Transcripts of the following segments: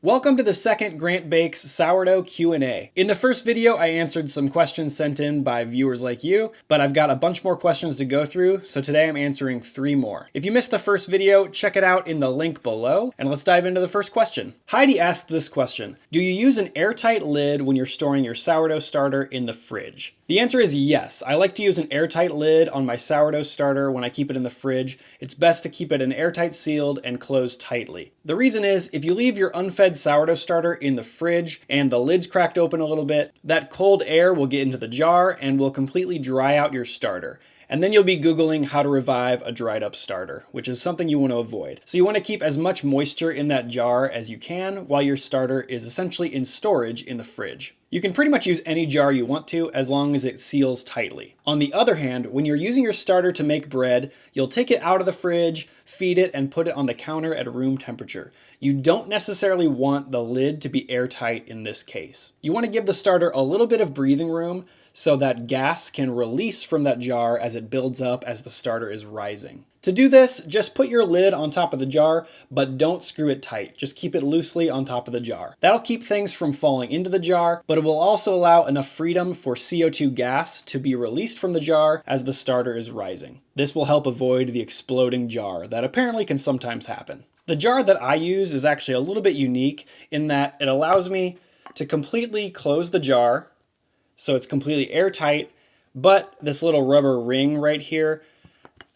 Welcome to the second Grant Bakes Sourdough Q&A. In the first video, I answered some questions sent in by viewers like you, but I've got a bunch more questions to go through, so today I'm answering 3 more. If you missed the first video, check it out in the link below, and let's dive into the first question. Heidi asked this question: do you use an airtight lid when you're storing your sourdough starter in the fridge? The answer is yes. I like to use an airtight lid on my sourdough starter when I keep it in the fridge. It's best to keep it an airtight sealed and closed tightly. The reason is, if you leave your unfed sourdough starter in the fridge and the lid's cracked open a little bit, that cold air will get into the jar and will completely dry out your starter. And then you'll be Googling how to revive a dried up starter, which is something you want to avoid. So you want to keep as much moisture in that jar as you can while your starter is essentially in storage in the fridge. You can pretty much use any jar you want to as long as it seals tightly. On the other hand, when you're using your starter to make bread, you'll take it out of the fridge, feed it, and put it on the counter at room temperature. You don't necessarily want the lid to be airtight in this case. You want to give the starter a little bit of breathing room so that gas can release from that jar as it builds up as the starter is rising. To do this, just put your lid on top of the jar, but don't screw it tight. Just keep it loosely on top of the jar. That'll keep things from falling into the jar, but it will also allow enough freedom for CO2 gas to be released from the jar as the starter is rising. This will help avoid the exploding jar that apparently can sometimes happen. The jar that I use is actually a little bit unique in that it allows me to completely close the jar, so it's completely airtight, but this little rubber ring right here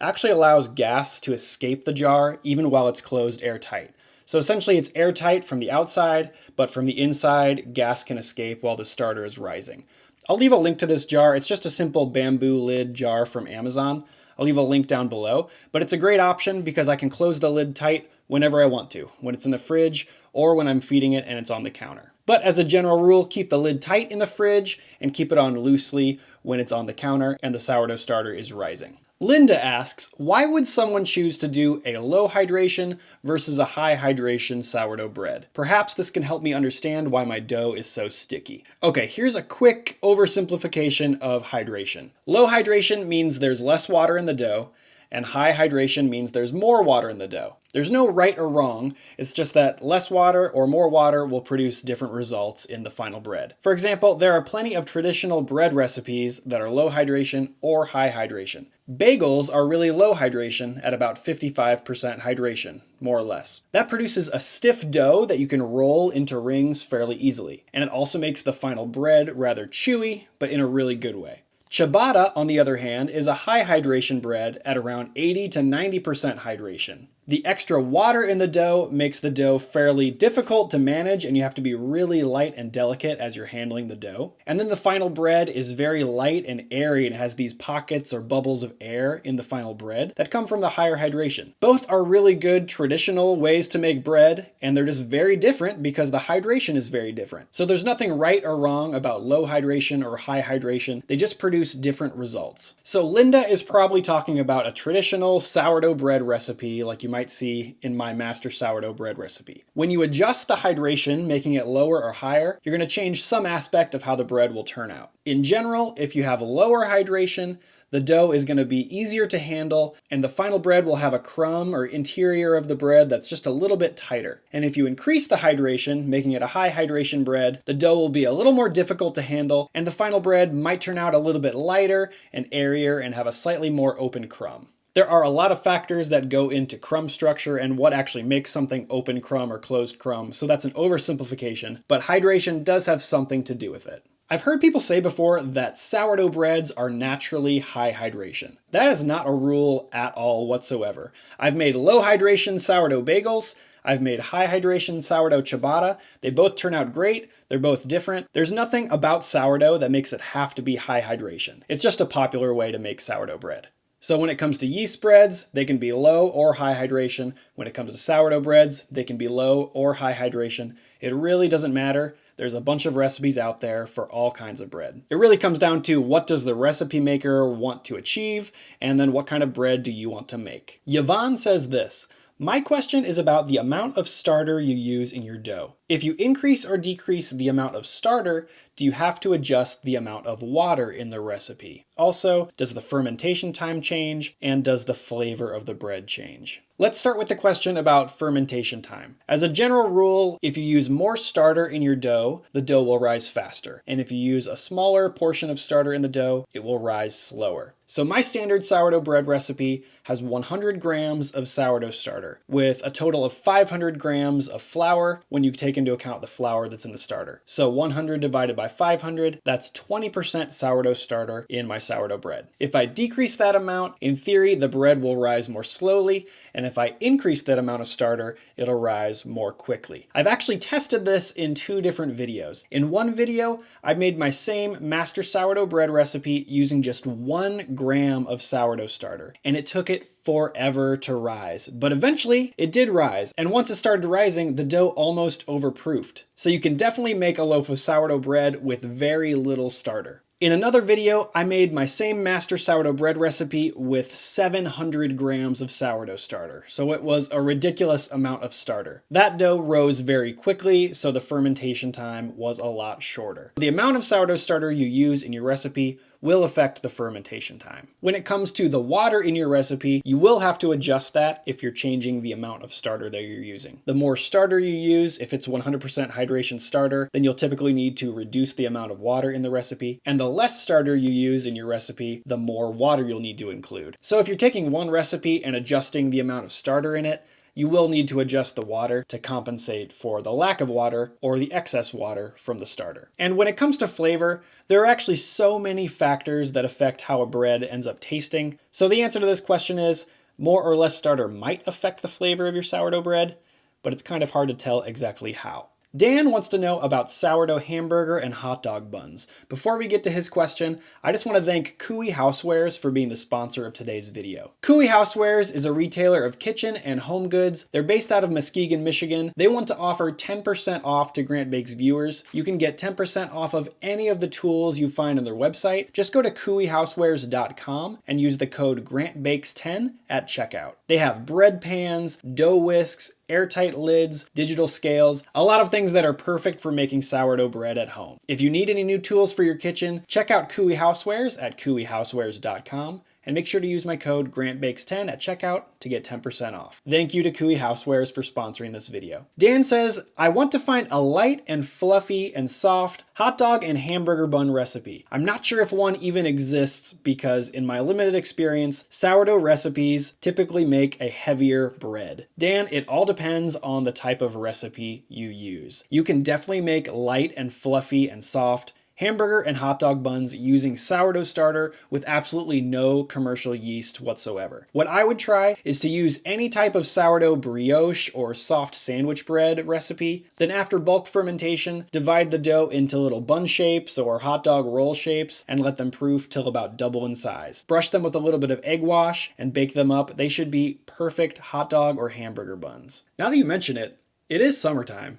actually allows gas to escape the jar even while it's closed airtight. So essentially it's airtight from the outside, but from the inside, gas can escape while the starter is rising. I'll leave a link to this jar. It's just a simple bamboo lid jar from Amazon. I'll leave a link down below, but it's a great option because I can close the lid tight whenever I want to, when it's in the fridge or when I'm feeding it and it's on the counter. But as a general rule, keep the lid tight in the fridge and keep it on loosely when it's on the counter and the sourdough starter is rising. Linda asks, why would someone choose to do a low hydration versus a high hydration sourdough bread? Perhaps this can help me understand why my dough is so sticky. Okay, here's a quick oversimplification of hydration. Low hydration means there's less water in the dough, and high hydration means there's more water in the dough. There's no right or wrong, it's just that less water or more water will produce different results in the final bread. For example, there are plenty of traditional bread recipes that are low hydration or high hydration. Bagels are really low hydration at about 55% hydration, more or less. That produces a stiff dough that you can roll into rings fairly easily, and it also makes the final bread rather chewy, but in a really good way. Ciabatta, on the other hand, is a high hydration bread at around 80 to 90% hydration. The extra water in the dough makes the dough fairly difficult to manage, and you have to be really light and delicate as you're handling the dough. And then the final bread is very light and airy and has these pockets or bubbles of air in the final bread that come from the higher hydration. Both are really good traditional ways to make bread, and they're just very different because the hydration is very different. So there's nothing right or wrong about low hydration or high hydration. They just produce different results. So Linda is probably talking about a traditional sourdough bread recipe like you might see in my master sourdough bread recipe. When you adjust the hydration, making it lower or higher, you're going to change some aspect of how the bread will turn out. In general, if you have lower hydration, the dough is going to be easier to handle, and the final bread will have a crumb or interior of the bread that's just a little bit tighter. And if you increase the hydration, making it a high hydration bread, the dough will be a little more difficult to handle, and the final bread might turn out a little bit lighter and airier and have a slightly more open crumb. There are a lot of factors that go into crumb structure and what actually makes something open crumb or closed crumb, so that's an oversimplification, but hydration does have something to do with it. I've heard people say before that sourdough breads are naturally high hydration. That is not a rule at all whatsoever. I've made low hydration sourdough bagels, I've made high hydration sourdough ciabatta. They both turn out great, they're both different. There's nothing about sourdough that makes it have to be high hydration. It's just a popular way to make sourdough bread. So when it comes to yeast breads, they can be low or high hydration. When it comes to sourdough breads, they can be low or high hydration. It really doesn't matter. There's a bunch of recipes out there for all kinds of bread. It really comes down to what does the recipe maker want to achieve, and then what kind of bread do you want to make. Yvonne says this: my question is about the amount of starter you use in your dough. If you increase or decrease the amount of starter, do you have to adjust the amount of water in the recipe? Also, does the fermentation time change, and does the flavor of the bread change? Let's start with the question about fermentation time. As a general rule, if you use more starter in your dough, the dough will rise faster. And if you use a smaller portion of starter in the dough, it will rise slower. So my standard sourdough bread recipe has 100 grams of sourdough starter with a total of 500 grams of flour when you take into account the flour that's in the starter. So 100 divided by 500, that's 20% sourdough starter in my sourdough bread. If I decrease that amount, in theory, the bread will rise more slowly, and if I increase that amount of starter, it'll rise more quickly. I've actually tested this in 2 different videos. In one video, I made my same master sourdough bread recipe using just 1 gram of sourdough starter, and it took it forever to rise. But eventually, it did rise, and once it started rising, the dough almost overproofed. So you can definitely make a loaf of sourdough bread with very little starter. In another video, I made my same master sourdough bread recipe with 700 grams of sourdough starter, so it was a ridiculous amount of starter. That dough rose very quickly, so the fermentation time was a lot shorter. The amount of sourdough starter you use in your recipe will affect the fermentation time. When it comes to the water in your recipe, you will have to adjust that if you're changing the amount of starter that you're using. The more starter you use, if it's 100% hydration starter, then you'll typically need to reduce the amount of water in the recipe, and the less starter you use in your recipe, the more water you'll need to include. So if you're taking one recipe and adjusting the amount of starter in it, you will need to adjust the water to compensate for the lack of water or the excess water from the starter. And when it comes to flavor, there are actually so many factors that affect how a bread ends up tasting. So the answer to this question is more or less starter might affect the flavor of your sourdough bread, but it's kind of hard to tell exactly how. Dan wants to know about sourdough hamburger and hot dog buns. Before we get to his question, I just want to thank Cooey Housewares for being the sponsor of today's video. Cooey Housewares is a retailer of kitchen and home goods. They're based out of Muskegon, Michigan. They want to offer 10% off to Grant Bakes viewers. You can get 10% off of any of the tools you find on their website. Just go to cooeyhousewares.com and use the code GrantBakes10 at checkout. They have bread pans, dough whisks, airtight lids, digital scales, a lot of things that are perfect for making sourdough bread at home. If you need any new tools for your kitchen, check out Cooey Housewares at cooeyhousewares.com and make sure to use my code GrantBakes10 at checkout to get 10% off. Thank you to Cooey Housewares for sponsoring this video. Dan says, I want to find a light and fluffy and soft hot dog and hamburger bun recipe. I'm not sure if one even exists because in my limited experience, sourdough recipes typically make a heavier bread. Dan, it all depends on the type of recipe you use. You can definitely make light and fluffy and soft hamburger and hot dog buns using sourdough starter with absolutely no commercial yeast whatsoever. What I would try is to use any type of sourdough brioche or soft sandwich bread recipe. Then after bulk fermentation, divide the dough into little bun shapes or hot dog roll shapes and let them proof till about double in size. Brush them with a little bit of egg wash and bake them up. They should be perfect hot dog or hamburger buns. Now that you mention it, it is summertime.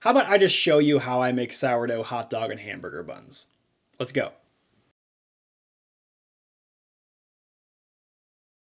How about I just show you how I make sourdough hot dog and hamburger buns? Let's go.